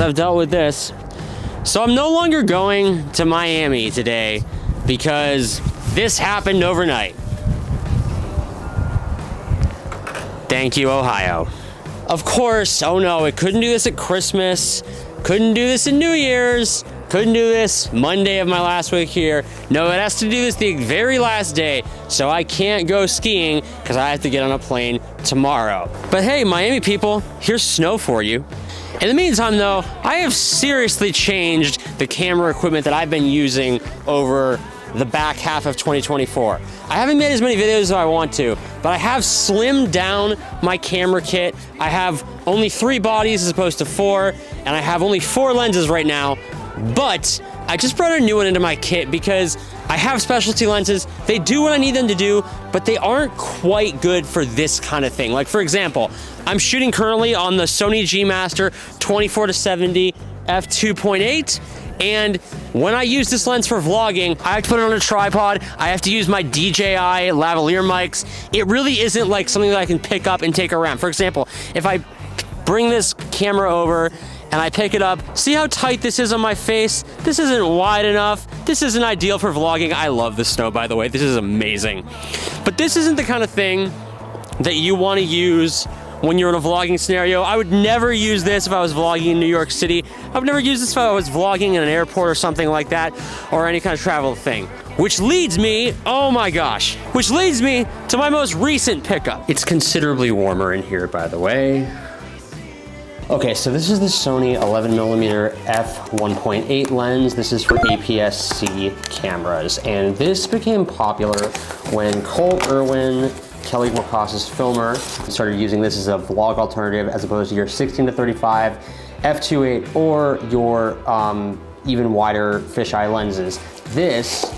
I've dealt with this. So I'm no longer going to Miami today because this happened overnight. Thank you, Ohio. Of course, oh no, it couldn't do this at Christmas, couldn't do this in New Year's, couldn't do this Monday of my last week here. No, it has to do this the very last day, so I can't go skiing because I have to get on a plane tomorrow. But hey, Miami people, here's snow for you. In the meantime though, I have seriously changed the camera equipment that I've been using over the back half of 2024. I haven't made as many videos as I want to, but I have slimmed down my camera kit. I have only 3 bodies as opposed to 4, and I have only 4 lenses right now, but I just brought a new one into my kit because I have specialty lenses. They do what I need them to do, but they aren't quite good for this kind of thing. Like for example, I'm shooting currently on the Sony G Master 24-70 f2.8. And when I use this lens for vlogging, I have to put it on a tripod. I have to use my DJI lavalier mics. It really isn't like something that I can pick up and take around. For example, if I bring this camera over and I pick it up, see how tight this is on my face? This isn't wide enough. This isn't ideal for vlogging. I love the snow, by the way. This is amazing. But this isn't the kind of thing that you want to use when you're in a vlogging scenario. I would never use this if I was vlogging in New York City. I would never use this if I was vlogging in an airport or something like that, or any kind of travel thing. Which leads me, oh my gosh, which leads me to my most recent pickup. It's considerably warmer in here, by the way. Okay, so this is the Sony 11mm f1.8 lens. This is for APS-C cameras, and this became popular when Colt Irwin, Kelly Morcas's filmer, started using this as a vlog alternative as opposed to your 16-35 f2.8 or your even wider fisheye lenses. This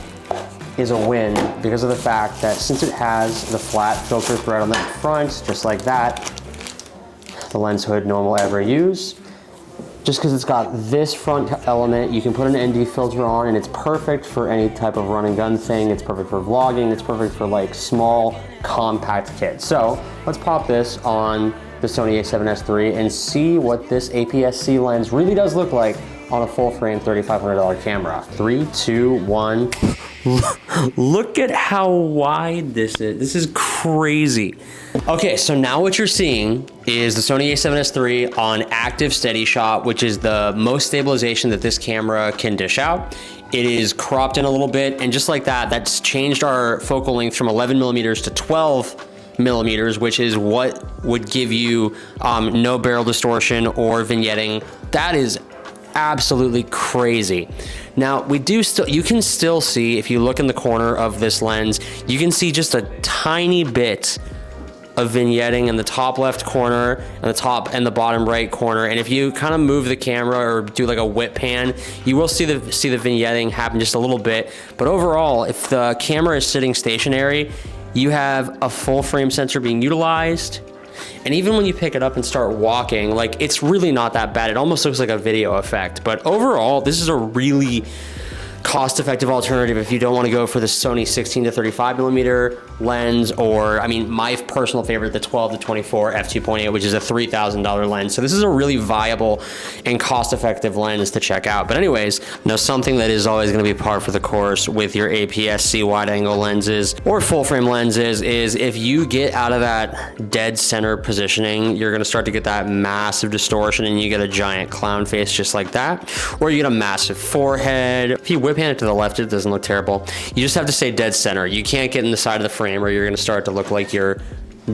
is a win because of the fact that since it has the flat filter thread on the front, just like that, the lens hood normal ever use. Just because it's got this front element, you can put an ND filter on and it's perfect for any type of run and gun thing. It's perfect for vlogging. It's perfect for like small, compact kits. So let's pop this on the Sony a7S III and see what this APS-C lens really does look like on a full frame $3,500 camera. 3, 2, 1. Look at how wide this is. This is crazy. Okay, so now what you're seeing is the Sony a7S III on active steady shot, which is the most stabilization that this camera can dish out. It is cropped in a little bit, and just like that, that's changed our focal length from 11mm to 12mm, which is what would give you no barrel distortion or vignetting. That is absolutely crazy. Now you can still see, if you look in the corner of this lens, you can see just a tiny bit of vignetting in the top left corner and the top and the bottom right corner. And if you kind of move the camera or do like a whip pan, you will see the vignetting happen just a little bit. But overall, if the camera is sitting stationary, you have a full frame sensor being utilized. And even when you pick it up and start walking, like, it's really not that bad. It almost looks like a video effect. But overall, this is a really cost-effective alternative if you don't want to go for the Sony 16-35mm lens, or I mean, my personal favorite, the 12-24 f2.8, which is a $3,000 lens. So this is a really viable and cost-effective lens to check out. But anyways, now something that is always going to be par for the course with your APS-C wide-angle lenses or full-frame lenses is if you get out of that dead center positioning, you're going to start to get that massive distortion and you get a giant clown face just like that, or you get a massive forehead. If you whip hand it to the left, it doesn't look terrible. You just have to stay dead center. You can't get in the side of the frame or you're going to start to look like you're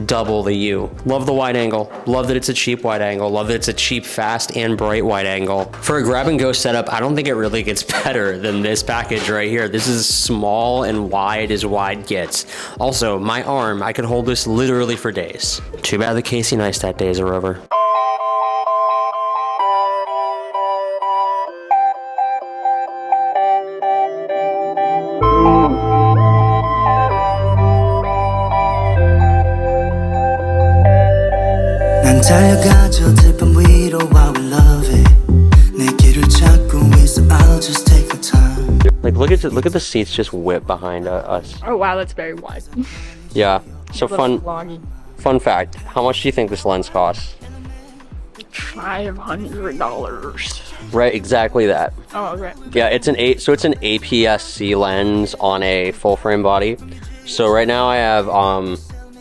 double the U. Love the wide angle. Love that it's a cheap wide angle. Love that it's a cheap, fast, and bright wide angle. For a grab and go setup, I don't think it really gets better than this package right here. This is small and wide as wide gets. Also, my arm, I could hold this literally for days. Too bad the Casey Neistat days are over. 달려가죠 들판 위로 while we love it 내 길을 찾고 있어 I'll just take the time. Like look at the seats just whip behind us. Oh wow, that's very wide. Yeah. So fun fact, how much do you think this lens costs? $500. Right, exactly that. Oh, okay. Yeah, it's an APS-C lens on a full frame body. So right now I have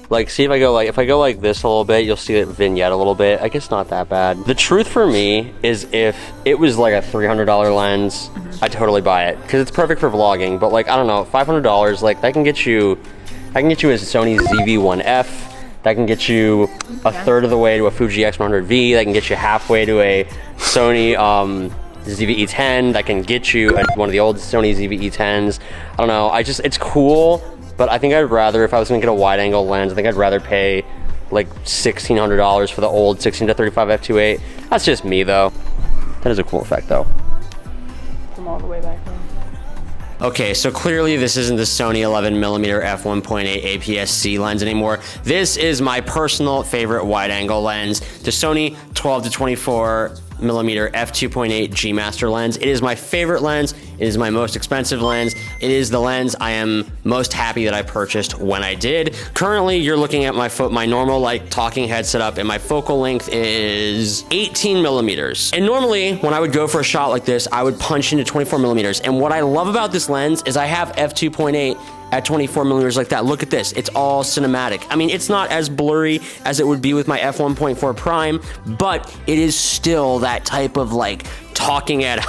like, see if I go like this a little bit, you'll see it vignette a little bit. I guess not that bad. The truth for me is if it was like a $300 lens, I'd totally buy it because it's perfect for vlogging. But like, I don't know, $500, like that can get you a Sony ZV-1F. That can get you a third of the way to a Fuji X100V. That can get you halfway to a Sony ZV-E10. That can get you one of the old Sony ZV-E10s. I don't know, it's cool. But I think I'd rather, if I was gonna get a wide angle lens, I think I'd rather pay like $1,600 for the old 16-35 f2.8. That's just me though. That is a cool effect though. From all the way back home. Okay, so clearly this isn't the Sony 11mm f1.8 APS-C lens anymore. This is my personal favorite wide angle lens, the Sony 12-24mm f2.8 G Master lens. It is my favorite lens. It is my most expensive lens. It is the lens I am most happy that I purchased when I did. Currently, you're looking at my normal like talking head setup, and my focal length is 18mm. And normally, when I would go for a shot like this, I would punch into 24mm. And what I love about this lens is I have f2.8 at 24mm like that. Look at this, it's all cinematic. I mean, it's not as blurry as it would be with my f1.4 prime, but it is still that type of like talking at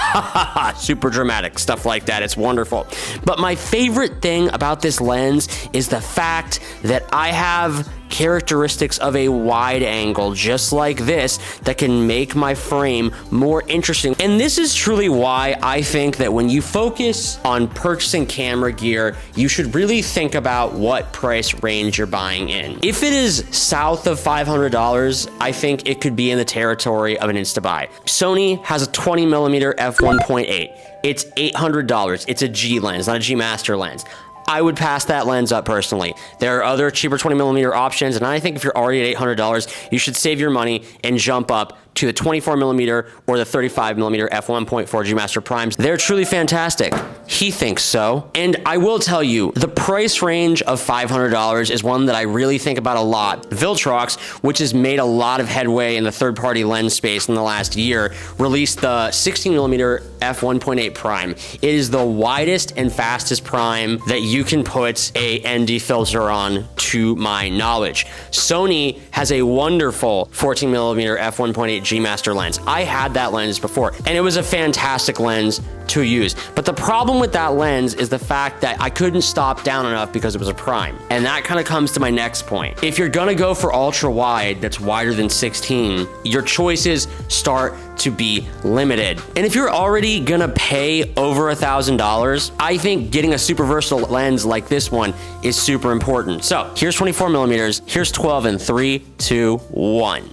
super dramatic stuff like that. It's wonderful. But my favorite thing about this lens is the fact that I have characteristics of a wide angle just like this that can make my frame more interesting. And this is truly why I think that when you focus on purchasing camera gear, you should really think about what price range you're buying in. If it is south of $500, I think it could be in the territory of an insta-buy. Sony has a 20mm f1.8. It's $800. It's a G lens, not a G Master lens. I would pass that lens up personally. There are other cheaper 20mm options, and I think if you're already at $800, you should save your money and jump up to the 24mm or the 35mm f1.4 G Master Primes. They're truly fantastic. He thinks so. And I will tell you, the price range of $500 is one that I really think about a lot. Viltrox, which has made a lot of headway in the third-party lens space in the last year, released the 16mm f1.8 Prime. It is the widest and fastest prime that you can put a ND filter on, to my knowledge. Sony has a wonderful 14mm f1.8 G Master lens. I had that lens before, and it was a fantastic lens to use. But the problem with that lens is the fact that I couldn't stop down enough because it was a prime. And that kind of comes to my next point. If you're gonna go for ultra wide that's wider than 16, your choices start to be limited. And if you're already gonna pay over $1,000, I think getting a super versatile lens like this one is super important. So here's 24mm, here's 12 in 3, 2, 1.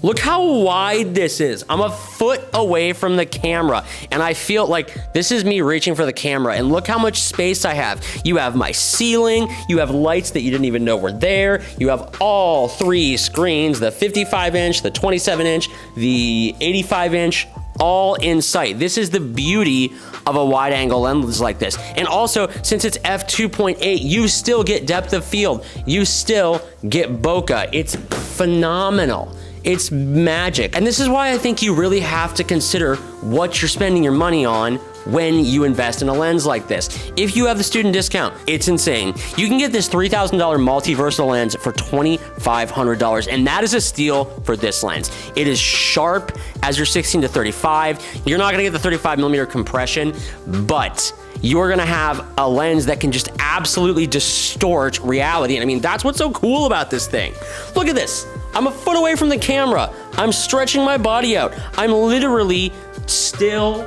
Look how wide this is. I'm a foot away from the camera, and I feel like this is me reaching for the camera, and look how much space I have. You have my ceiling, you have lights that you didn't even know were there, you have all 3 screens, the 55-inch, the 27-inch, the 85-inch, all in sight. This is the beauty of a wide angle lens like this. And also, since it's f2.8, you still get depth of field. You still get bokeh. It's phenomenal. It's magic. And this is why I think you really have to consider what you're spending your money on when you invest in a lens like this. If you have the student discount, it's insane. You can get this $3,000 multi-versatile lens for $2,500, and that is a steal for this lens. It is sharp as your 16-35. You're not gonna get the 35mm compression, but you're gonna have a lens that can just absolutely distort reality. And I mean, that's what's so cool about this thing. Look at this. I'm a foot away from the camera. I'm stretching my body out. I'm literally still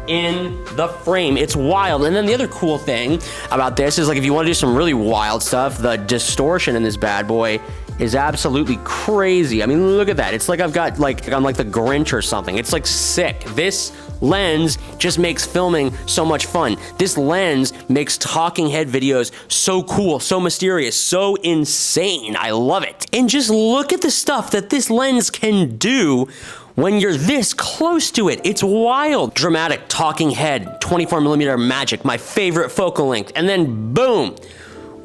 in the frame. It's wild. And then the other cool thing about this is, like, if you want to do some really wild stuff, the distortion in this bad boy is absolutely crazy. I mean, look at that. It's like I'm like the Grinch or something. It's like sick. This lens just makes filming so much fun. This lens makes talking head videos so cool, so mysterious, so insane. I love it. And just look at the stuff that this lens can do when you're this close to it. It's wild. Dramatic talking head, 24mm magic, my favorite focal length, and then boom.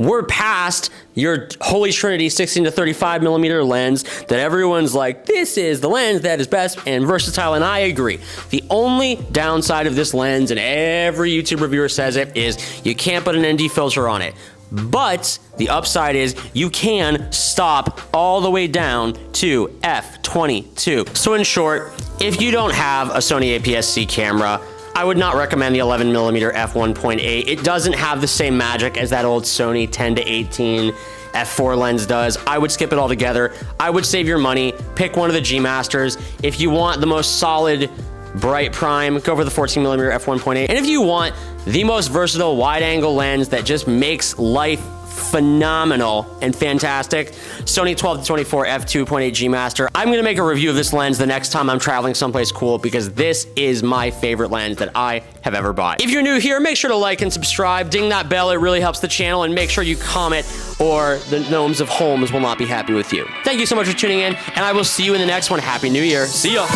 we're past your holy trinity 16 to 35 millimeter lens that everyone's like, this is the lens that is best and versatile, and I agree. The only downside of this lens, and every YouTube reviewer says it, is you can't put an ND filter on it. But the upside is you can stop all the way down to f/22. So in short, if you don't have a Sony APS-C camera, I would not recommend the 11mm f1.8. It doesn't have the same magic as that old Sony 10 to 18 f4 lens does. I would skip it altogether. I would save your money, pick one of the G Masters. If you want the most solid bright prime, go for the 14mm f1.8. And if you want the most versatile wide angle lens that just makes life phenomenal and fantastic, Sony 12 to 24 f2.8 G Master. I'm gonna make a review of this lens the next time I'm traveling someplace cool, because this is my favorite lens that I have ever bought. If you're new here, make sure to like and subscribe, ding that bell, it really helps the channel, and make sure you comment or the gnomes of Holmes will not be happy with you. Thank you so much for tuning in, and I will see you in the next one. Happy New Year. See ya.